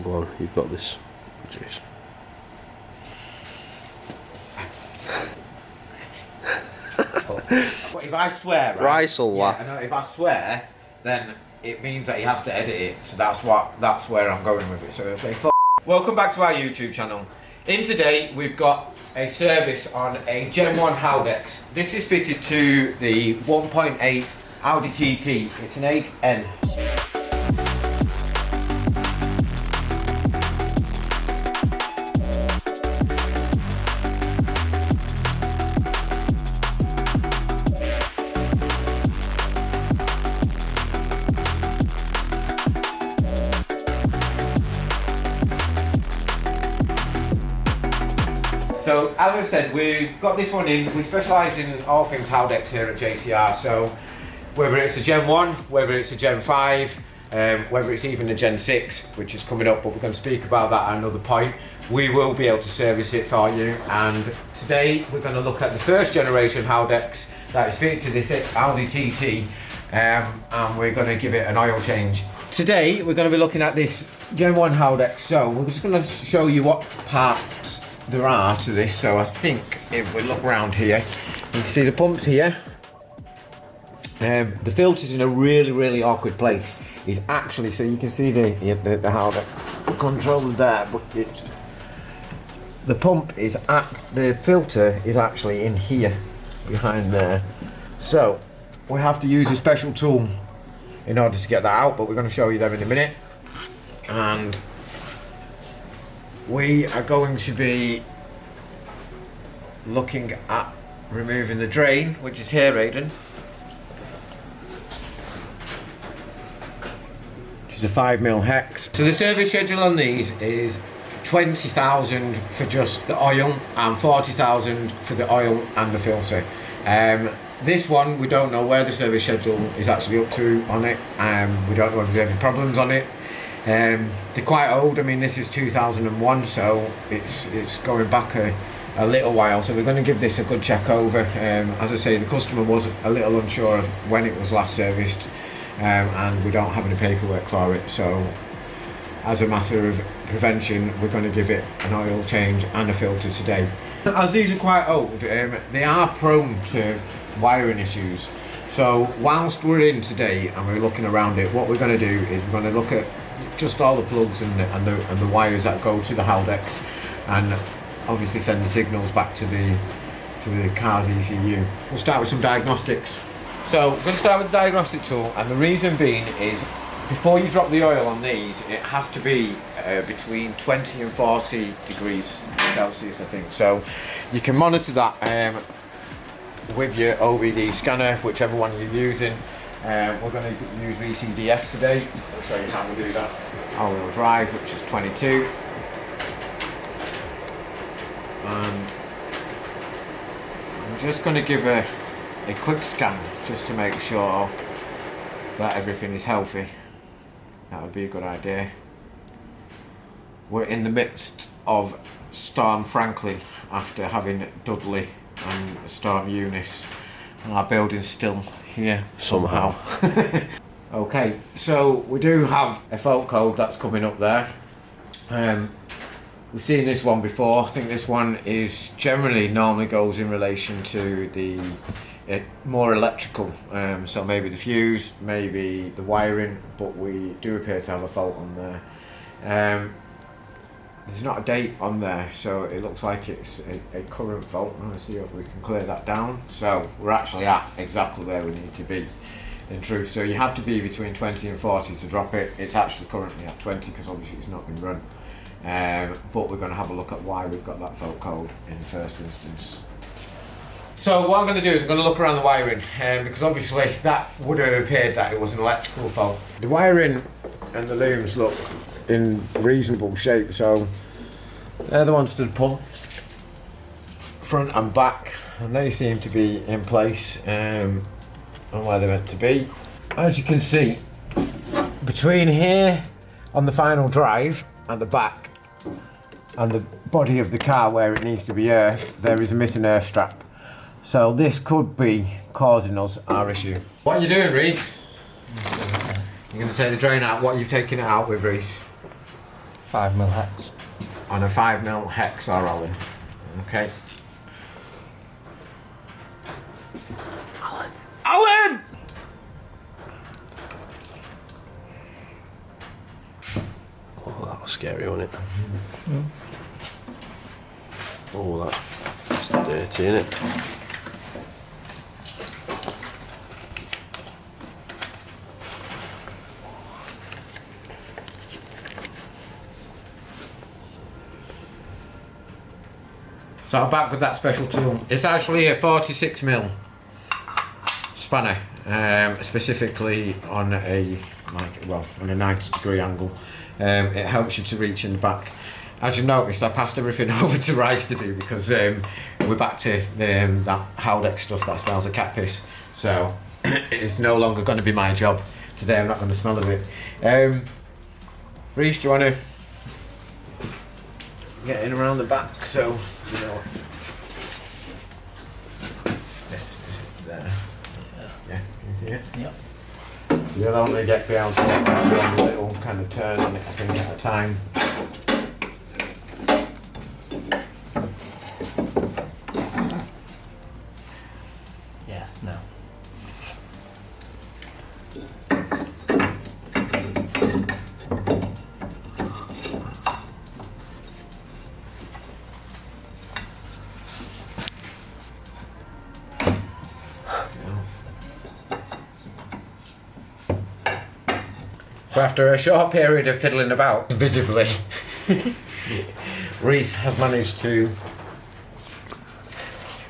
Go on, you've got this. Jeez. If I swear, right? Rice will laugh. I know, if I swear, then it means that he has to edit it. So that's where I'm going with it. So I'll say, F***. Welcome back to our YouTube channel. In today, we've got a service on a Gen 1 Haldex. This is fitted to the 1.8 Audi TT. It's an 8N. So, as I said, we've got this one in. We specialise in all things Haldex here at JCR. So, whether it's a Gen 1, whether it's a Gen 5, whether it's even a Gen 6, which is coming up, but we're going to speak about that at another point, we will be able to service it for you. And today, we're going to look at the first generation Haldex that is fitted to this Audi TT, and we're going to give it an oil change. Today, we're going to be looking at this Gen 1 Haldex. So, we're just going to show you what parts there are to this. So I think if we look around here, you can see the pumps here. The filter's in a really awkward place. It's actually, so you can see the Haldex controller there, but the pump is the filter is actually in here behind there. So we have to use a special tool in order to get that out, but we're going to show you them in a minute. And we are going to be looking at removing the drain, which is here, Aidan. Which is a 5mm hex. So the service schedule on these is 20,000 for just the oil and 40,000 for the oil and the filter. This one, we don't know where the service schedule is actually up to on it. We don't know if there's any problems on it. They're quite old. I mean, this is 2001, so it's going back a little while. So we're going to give this a good check over. As I say, the customer was a little unsure of when it was last serviced, and we don't have any paperwork for it. So as a matter of prevention, we're going to give it an oil change and a filter today. As these are quite old, they are prone to wiring issues. So whilst we're in today and we're looking around it, what we're going to do is we're going to look at just all the plugs and the wires that go to the Haldex, and obviously send the signals back to the car's ECU. We'll start with some diagnostics. So we're going to start with the diagnostic tool, and the reason being is before you drop the oil on these, it has to be between 20 and 40 degrees Celsius, I think. So you can monitor that with your OBD scanner, whichever one you're using. We're going to use VCDS today. I'll show you how we do that. All-wheel drive, which is 22. And I'm just going to give a quick scan just to make sure that everything is healthy. That would be a good idea. We're in the midst of Storm Franklin after having Dudley and Storm Eunice. And our building's still here somehow. Okay, so we do have a fault code that's coming up there. We've seen this one before. I think this one is normally goes in relation to the more electrical, so maybe the fuse, maybe the wiring, but we do appear to have a fault on there. There's not a date on there, so it looks like it's a current fault. Let's see if we can clear that down. So we're actually at exactly where we need to be, in truth. So you have to be between 20 and 40 to drop it. It's actually currently at 20 because obviously it's not been run. But we're going to have a look at why we've got that fault code in the first instance. So what I'm going to do is I'm going to look around the wiring, because obviously that would have appeared that it was an electrical fault. The wiring and the looms look in reasonable shape, so they're the ones to the pump, front and back, and they seem to be in place and where they're meant to be. As you can see, between here on the final drive and the back and the body of the car where it needs to be earthed, there is a missing earth strap. So this could be causing us our issue. What are you doing, Reese? You're going to take the drain out. What are you taking it out with, Reese? 5mm hex. On a 5mm hex or Allen. Okay. Alan! Oh, that was scary, wasn't it? Oh, that's dirty, isn't it? So I'm back with that special tool. It's actually a 46mm spanner, specifically on a on a 90-degree angle. It helps you to reach in the back. As you noticed, I passed everything over to Rice to do because we're back to that Haldex stuff that smells of cat piss. So it's no longer going to be my job today. I'm not going to smell of it. Reece, do you want to get in around the back? So you know. There. Yeah. Yeah. Yep. You'll only get be able to get one little kind of turn on it, I think, at a time. Yeah, no. So after a short period of fiddling about, visibly, Reece has managed to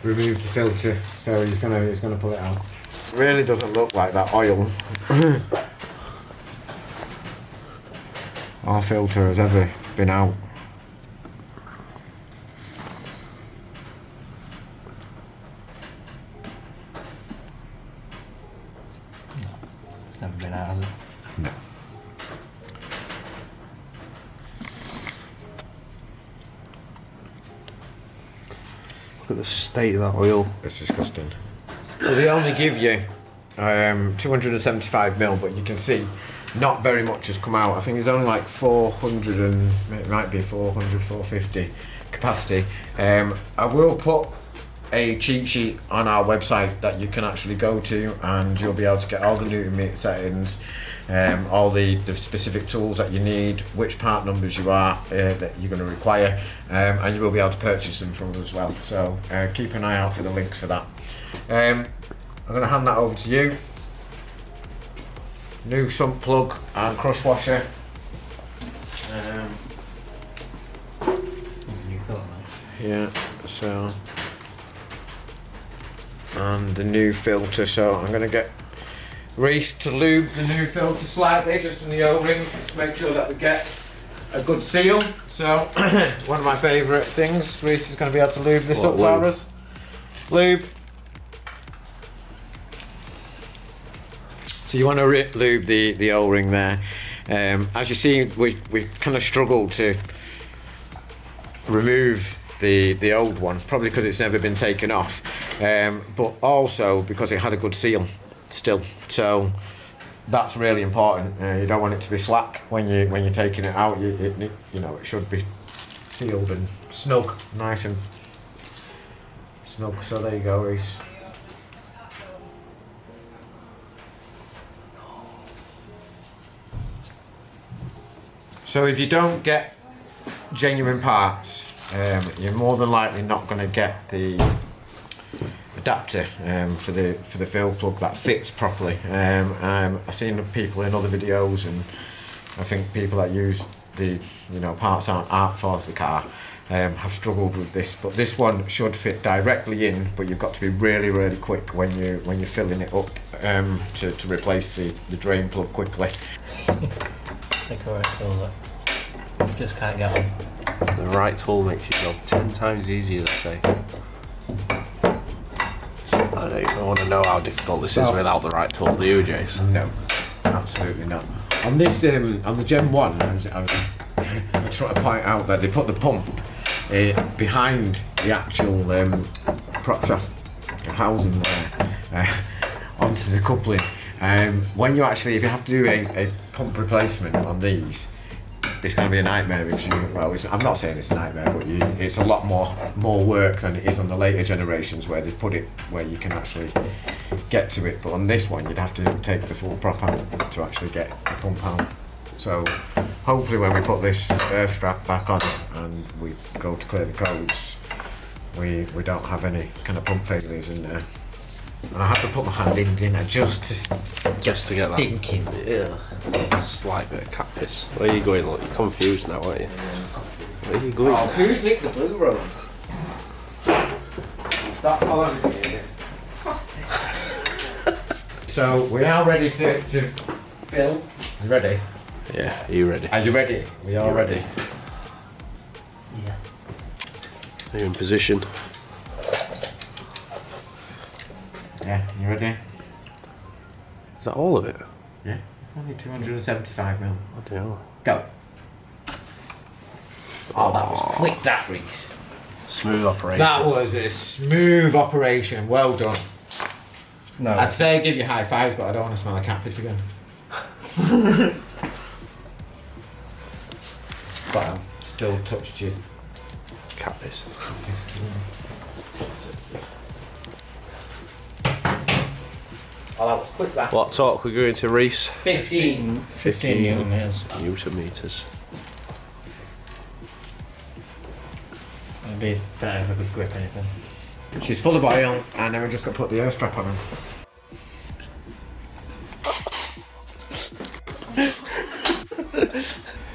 remove the filter, so he's gonna pull it out. It really doesn't look like that oil our filter has ever been out. Never been out, has it? No. Look at the state of that oil. It's disgusting. So they only give you 275mm, but you can see not very much has come out. I think it's only like 400 and it might be 400, 450 capacity. I will put a cheat sheet on our website that you can actually go to, and you'll be able to get all the Newton meter settings, all the specific tools that you need, which part numbers you are that you're going to require, and you will be able to purchase them from us as well. So keep an eye out for the links for that. I'm going to hand that over to you. New sump plug and crush washer. You feel it, Yeah, so, and the new filter. So I'm going to get Reece to lube the new filter slightly, just in the O-ring, to make sure that we get a good seal. So one of my favourite things, Reece is going to be able to lube this up for us. Lube. So you want to lube the O-ring there. As you see, we kind of struggled to remove the old one, probably because it's never been taken off, but also because it had a good seal still. So that's really important. You don't want it to be slack when you're taking it out. You know, it should be sealed and snug, nice and snug. So there you go, Reece. So if you don't get genuine parts, you're more than likely not going to get the adapter for the fill plug that fits properly. I've seen people in other videos, and I think people that use the parts aren't for the car have struggled with this. But this one should fit directly in, but you've got to be really quick when you're filling it up to replace the drain plug quickly. Take a right tool that just can't get on. The right tool makes your job 10 times easier, let's say. I don't even want to know how difficult this is without the right tool, do you, Jace? No, absolutely not. On this, on the Gen 1, I was trying to point out that they put the pump behind the actual prop shaft housing there onto the coupling. When you actually, if you have to do a pump replacement on these, it's going to be a nightmare because I'm not saying it's a nightmare, but it's a lot more work than it is on the later generations where they put it where you can actually get to it. But on this one, you'd have to take the full prop out to actually get the pump out. So hopefully when we put this earth strap back on and we go to clear the codes, we don't have any kind of pump failures in there. And I had to put my hand in, didn't I, just to get stinking. that slight bit of cat piss. Where are you going? Look, you're confused now, aren't you? Where are you going? Oh, who's nicked the blue road? Stop following me here. So we're now ready to fill. You ready? Yeah, are you ready? Are you ready? We are ready. Yeah. Are you in position? Yeah, you ready? Is that all of it? Yeah. It's only 275 mil. Bloody hell. Go. Oh, that was quick, that, Reese. Smooth operation. That was a smooth operation. Well done. No. I'd say give you high fives, but I don't want to smell a cat piss again. But I've still touched you. Cat piss. Oh, that was quick, that. What torque we're going to, Reese? 15. 15 newton meters. Newton meters. It'd be better if I could grip anything. She's full of oil, and then we just got to put the air strap on her.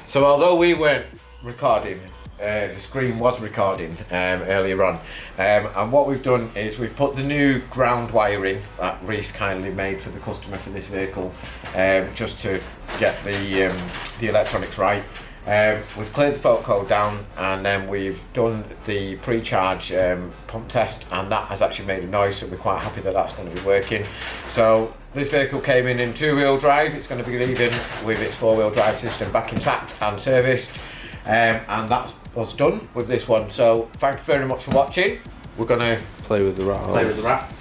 So although we weren't recording, the screen was recording earlier on, and what we've done is we've put the new ground wiring that Reese kindly made for the customer for this vehicle, just to get the electronics right. We've cleared the fault code down, and then we've done the pre-charge pump test, and that has actually made a noise, so we're quite happy that that's going to be working. So this vehicle came in two-wheel drive. It's going to be leaving with its four-wheel drive system back intact and serviced, and that's us done with this one. So thank you very much for watching. We're going to Play with the rat. play with the rat.